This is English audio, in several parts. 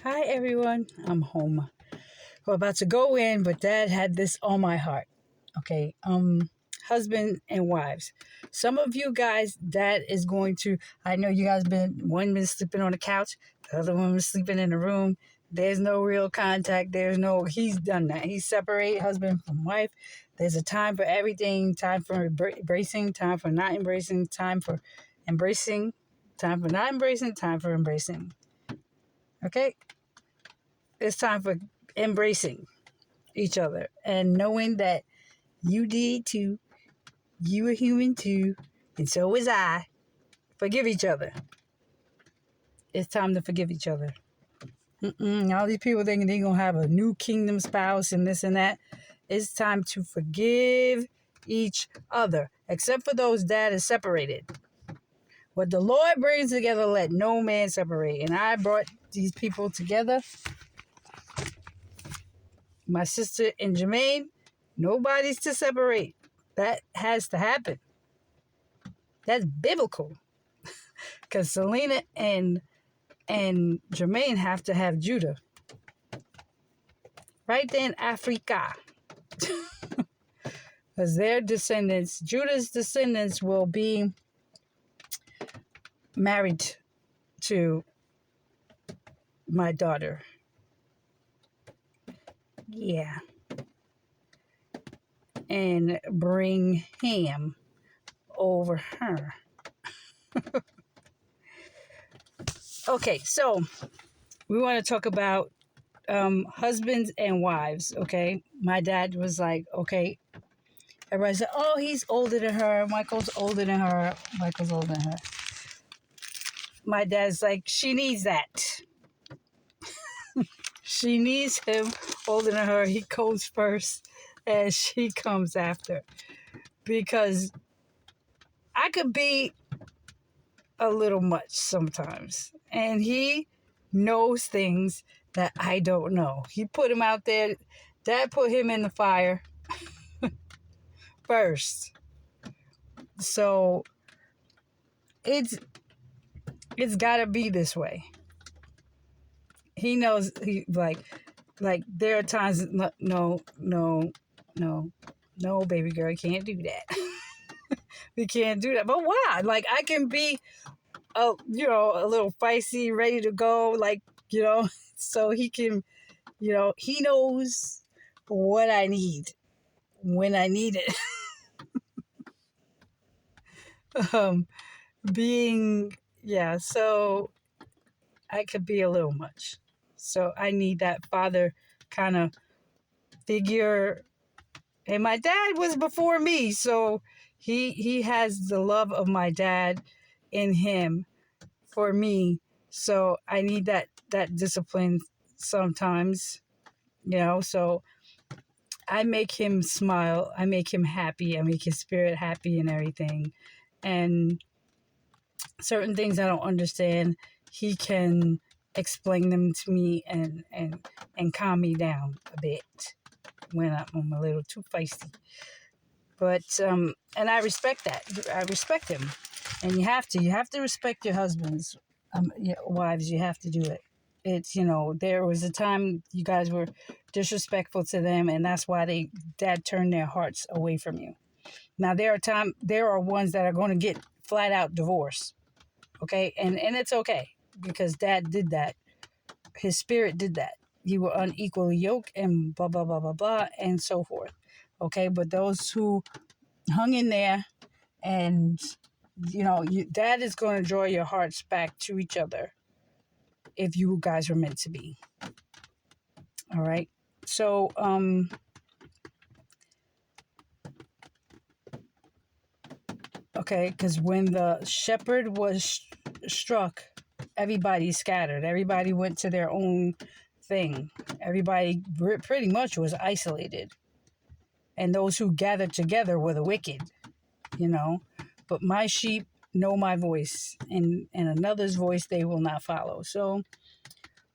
Hi everyone, I'm home. We're about to go in, but Dad had this on my heart. Okay, husband and wives. Some of you guys, Dad is going to. I know you guys been sleeping on the couch, the other one was sleeping in the room. There's no real contact. He's done that. He's separate husband from wife. There's a time for everything. Time for embracing. Time for not embracing. Time for embracing. Time for not embracing. Time for embracing. Okay, it's time for embracing each other and knowing that you did too. You were human too, and so was I. Forgive each other. It's time to forgive each other. All these people thinking they're going to have a new kingdom spouse and this and that. It's time to forgive each other, except for those that are separated. What the Lord brings together, let no man separate. And I brought these people together. My sister and Jermaine, nobody's to separate. That has to happen. That's biblical. Because Selena and Jermaine have to have Judah. Right there in Africa. Because their descendants, Judah's descendants, will be married to my daughter. Yeah. And bring him over her. Okay, so we want to talk about husbands and wives, okay? My dad was like, okay. Everybody said, oh, he's older than her. Michael's older than her. Michael's older than her. My dad's like, she needs that. She needs him older than her. He goes first and she comes after. Because I could be a little much sometimes. And he knows things that I don't know. He put him out there. Dad put him in the fire first. So it's got to be this way. He knows like there are times no, baby girl, you can't do that. We can't do that. But why? Like I can be a little feisty, ready to go, so he can, he knows what I need when I need it. So I could be a little much. So I need that father kind of figure. And my dad was before me, so he has the love of my dad in him for me. So I need that discipline sometimes, so I make him smile, I make him happy, I make his spirit happy and everything. And certain things I don't understand, he can explain them to me and calm me down a bit when I'm a little too feisty. But and I respect that. I respect him, and you have to respect your husbands, your wives. You have to do it. It's there was a time you guys were disrespectful to them, and that's why dad turned their hearts away from you. Now there are ones that are going to get flat out divorced. Okay, and it's okay because dad did that. His spirit did that. You were unequally yoked and blah blah blah blah blah and so forth. Okay, but those who hung in there and dad is going to draw your hearts back to each other if you guys were meant to be. All right, so okay, because when the shepherd was struck, everybody scattered, everybody went to their own thing, everybody pretty much was isolated, and those who gathered together were the wicked. But my sheep know my voice, and another's voice they will not follow. So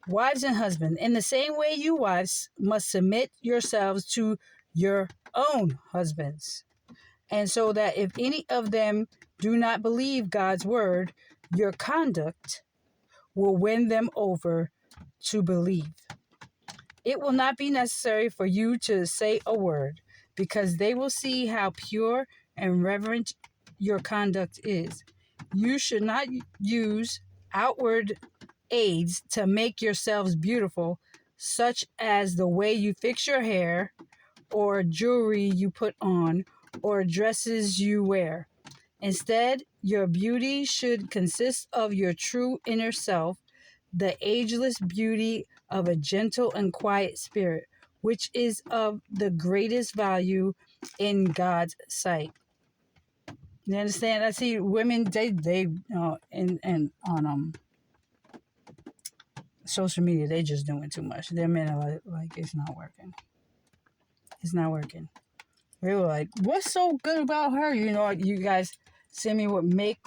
wives and husbands, in the same way you wives must submit yourselves to your own husbands, and so that if any of them do not believe God's word, your conduct will win them over to believe. It will not be necessary for you to say a word, because they will see how pure and reverent your conduct is. You should not use outward aids to make yourselves beautiful, such as the way you fix your hair, or jewelry you put on, or dresses you wear. Instead, your beauty should consist of your true inner self, the ageless beauty of a gentle and quiet spirit, which is of the greatest value in God's sight. You understand? I see women, they and on social media, they just doing too much. Their men are like, it's not working. It's not working. They were like, what's so good about her? You know, you guys see me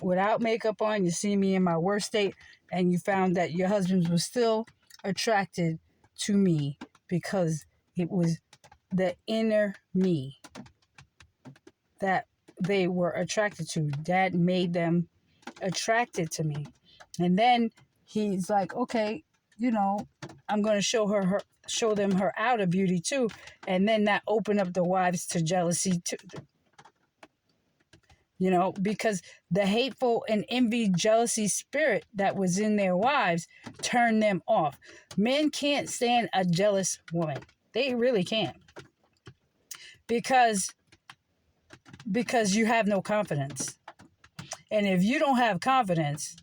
without makeup on, you see me in my worst state, and you found that your husband was still attracted to me because it was the inner me that they were attracted to. That made them attracted to me. And then he's like, okay, you know, I'm going to show them her outer beauty too. And then that opened up the wives to jealousy too. You know, because the hateful and envy, jealousy spirit that was in their wives turned them off. Men can't stand a jealous woman. They really can't. Because you have no confidence. And if you don't have confidence,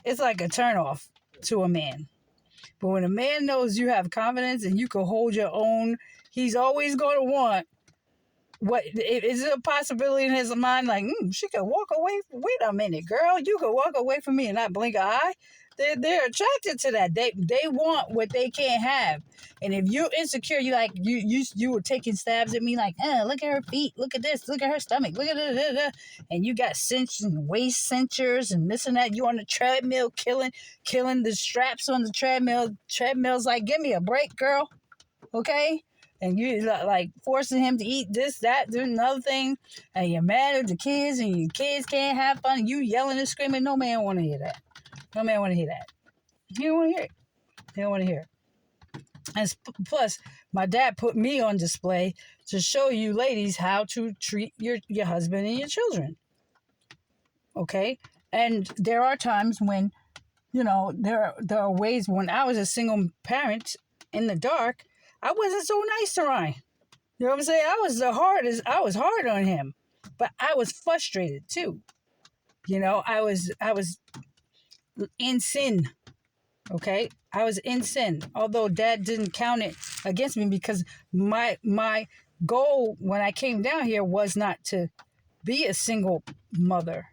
it's like a turnoff to a man. But when a man knows you have confidence and you can hold your own, he's always going to want what is it a possibility in his mind, like, she could walk away. Wait a minute, girl, you could walk away from me and not blink an eye. They're attracted to that. They want what they can't have. And if you're insecure, you were taking stabs at me like, look at her feet, look at this, look at her stomach, look at it, and you got cinches and waist cinchers and this and that. You on the treadmill killing the straps on the treadmill. Treadmill's like, give me a break, girl. Okay? And you like forcing him to eat this, that, there's another thing, and you're mad at the kids, and your kids can't have fun, and you yelling and screaming. No man want to hear that. No man want to hear that. He don't want to hear it. He don't want to hear it. And plus, my dad put me on display to show you ladies how to treat your husband and your children. Okay? And there are times when, you know, there are ways when I was a single parent in the dark, I wasn't so nice to Ryan. You know what I'm saying? I was hard on him. But I was frustrated too. You know, I was in sin. Okay? I was in sin. Although Dad didn't count it against me, because my goal when I came down here was not to be a single mother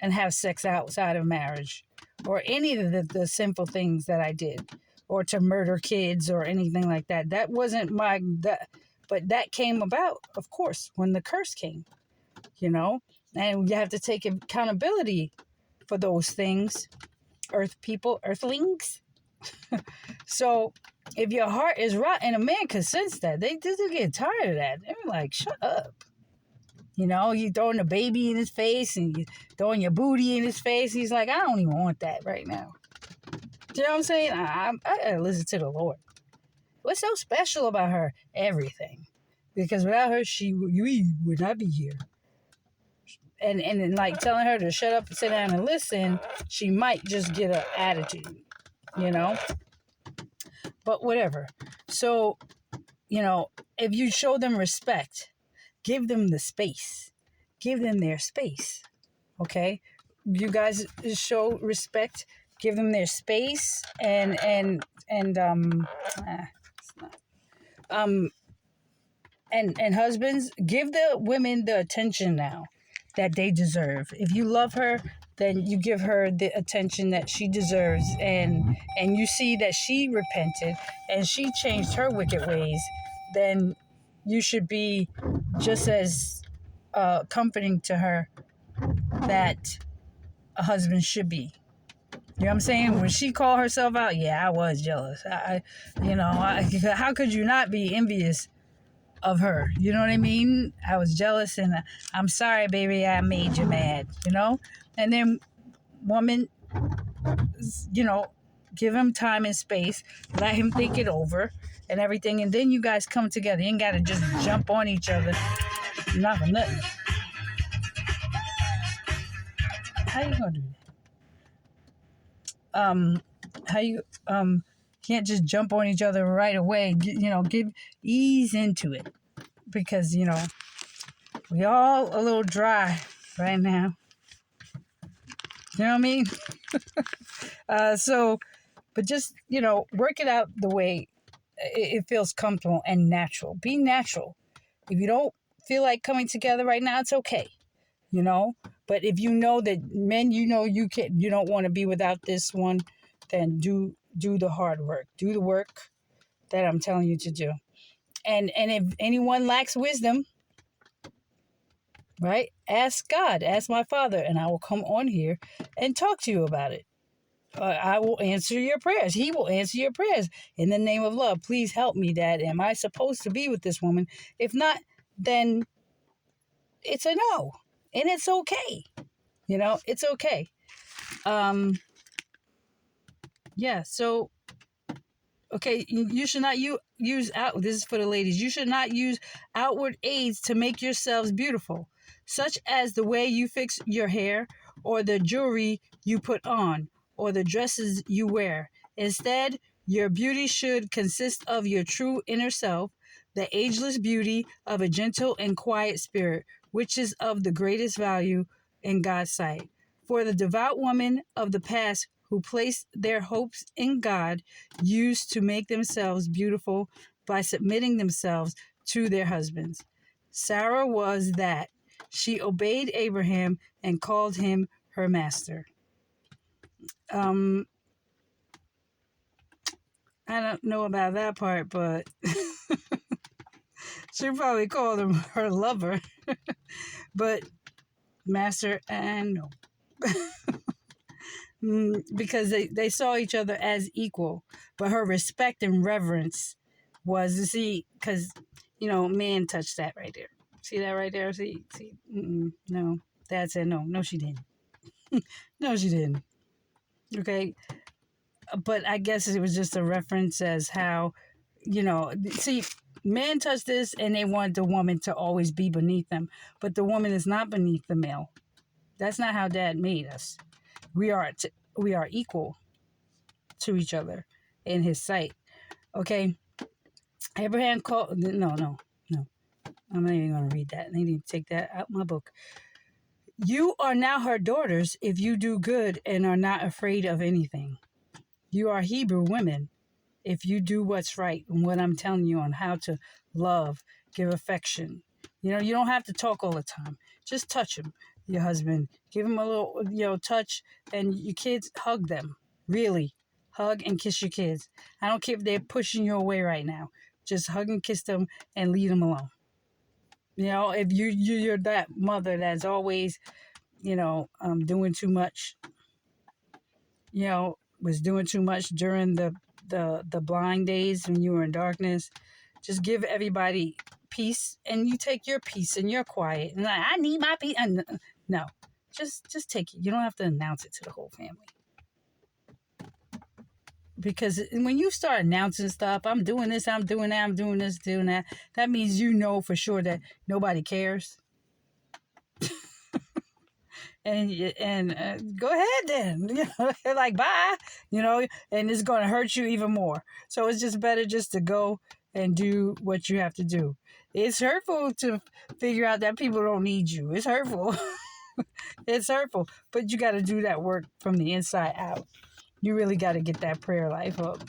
and have sex outside of marriage, or any of the sinful things that I did, or to murder kids or anything like that. That wasn't but that came about, of course, when the curse came, you know, and you have to take accountability for those things, earthlings. So if your heart is rotten, a man can sense that. They just get tired of that. They're like, shut up. You know, you throwing the baby in his face and you throwing your booty in his face. He's like, I don't even want that right now. You know what I'm saying? I gotta listen to the Lord. What's so special about her? Everything. Because without her, we would not be here. And like telling her to shut up and sit down and listen, she might just get an attitude, you know? But whatever. So, you know, if you show them respect, give them the space. Give them their space. Okay? You guys show respect. Give them their space and husbands, give the women the attention now that they deserve. If you love her, then you give her the attention that she deserves, and you see that she repented and she changed her wicked ways, then you should be just as comforting to her that a husband should be. You know what I'm saying? When she called herself out, yeah, I was jealous. How could you not be envious of her? You know what I mean? I was jealous, and I'm sorry, baby, I made you mad, you know? And then woman, you know, Give him time and space. Let him think it over and everything. And then you guys come together. You ain't got to just jump on each other. Not for nothing. How you going to do that? How you, can't just jump on each other right away. Give ease into it. Because, we all a little dry right now. You know what I mean? But just, work it out the way it feels comfortable and natural. Be natural. If you don't feel like coming together right now, it's okay. But if you know that men, you don't want to be without this one, then do the hard work. Do the work that I'm telling you to do. And if anyone lacks wisdom, right? Ask God, ask my Father, and I will come on here and talk to you about it. I will answer your prayers. He will answer your prayers in the name of love. Please help me, Dad. Am I supposed to be with this woman? If not, then it's a no, and it's okay. It's okay. Yeah. So, okay, you should not use out. This is for the ladies. You should not use outward aids to make yourselves beautiful, such as the way you fix your hair, or the jewelry you put on, or the dresses you wear. Instead, your beauty should consist of your true inner self, the ageless beauty of a gentle and quiet spirit, which is of the greatest value in God's sight. For the devout women of the past who placed their hopes in God used to make themselves beautiful by submitting themselves to their husbands. Sarah was that. She obeyed Abraham and called him her master. I don't know about that part, but she probably called him her lover. But master, and no. Because they saw each other as equal. But her respect and reverence was, because, man touched that right there. See that right there? See? No. Dad said no. No, she didn't. No, she didn't. Okay? But I guess it was just a reference as how, men touched this and they wanted the woman to always be beneath them. But the woman is not beneath the male. That's not how Dad made us. We are equal to each other in his sight. Okay? Abraham called... No. I'm not even going to read that. I need to take that out my book. You are now her daughters if you do good and are not afraid of anything. You are Hebrew women if you do what's right and what I'm telling you on how to love, give affection. You don't have to talk all the time. Just touch him, your husband. Give him a little, touch, and your kids, hug them. Really. Hug and kiss your kids. I don't care if they're pushing you away right now. Just hug and kiss them and leave them alone. If you're that mother that's always, doing too much, was doing too much during the blind days when you were in darkness, just give everybody peace, and you take your peace and you're quiet. And I need my peace. No, just take it. You don't have to announce it to the whole family. Because when you start announcing stuff, I'm doing this, I'm doing that, I'm doing this, doing that, that means for sure that nobody cares. and go ahead then, like bye, and it's going to hurt you even more. So it's just better just to go and do what you have to do. It's hurtful to figure out that people don't need you. It's hurtful. It's hurtful, but you got to do that work from the inside out. You really got to get that prayer life up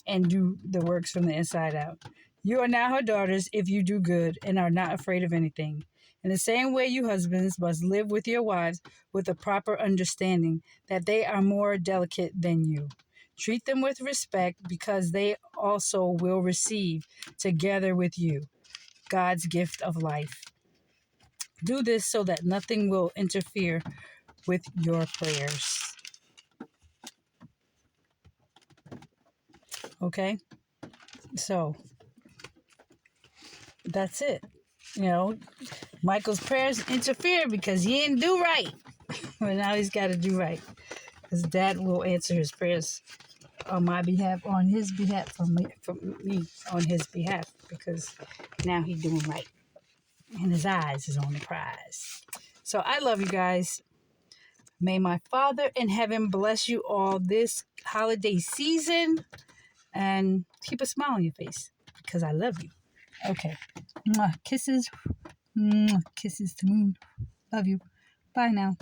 and do the works from the inside out. You are now her daughters if you do good and are not afraid of anything. In the same way, you husbands must live with your wives with a proper understanding that they are more delicate than you. Treat them with respect because they also will receive, together with you, God's gift of life. Do this so that nothing will interfere with your prayers. Okay? So, that's it. Michael's prayers interfered because he didn't do right. But now he's got to do right. Because Dad will answer his prayers on my behalf, on his behalf, for me on his behalf, because now he's doing right. And his eyes is on the prize. So I love you guys. May my Father in heaven bless you all this holiday season and keep a smile on your face because I love you. Okay. Mwah. Kisses. Mwah. Kisses to moon. Love you. Bye now.